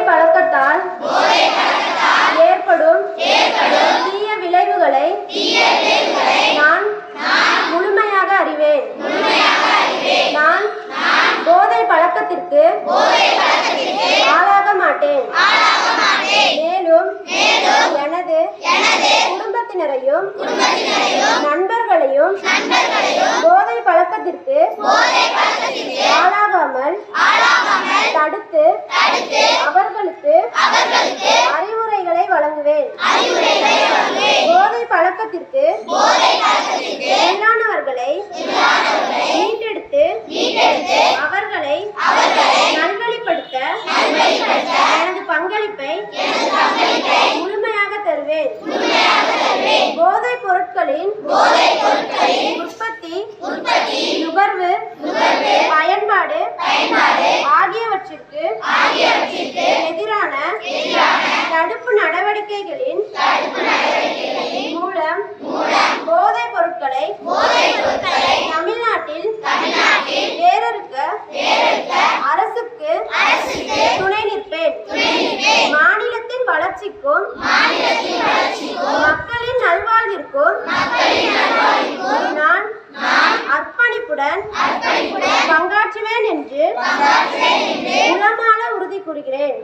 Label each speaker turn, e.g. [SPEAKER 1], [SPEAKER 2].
[SPEAKER 1] பழக்கத்தால் ஏற்படும் தீய விளைவுகளை நான் முழுமையாக அறிவேன். நான் போதை பழக்கத்திற்கு ஆளாக மாட்டேன். மேலும் எனது குடும்பத்தினரையும் நண்பர்களையும் போதை பழக்கத்திற்கு ஆளாகாமல் தடுத்து அவர்களுக்கு அறிவுரைகளை வழங்குவேன். போதை பழக்கத்திற்கு உள்ளானவர்களை மீட்டெடுத்து அவர்களை நல்வழிப்படுத்த எனது பங்களிப்பை முழுமையாக தருவேன். போதைப் பொருட்களின் உற்பத்தி, நுகர்வு, பயன்பாடு ஆகியவற்றிற்கு எதிரான தடுப்பு நடவடிக்கைகளின் மூலம் போதைப் பொருட்களை தமிழ்நாட்டில் வேரறுக்க அரசுக்கு துணை நிற்பேன். மாநிலத்தின் வளர்ச்சிக்கும் மக்களின் நல்வாழ்விற்கும் நான் அர்ப்பணிப்புடன் பங்காற்றுவேன் என்று உளமாற உறுதி கூறுகிறேன்.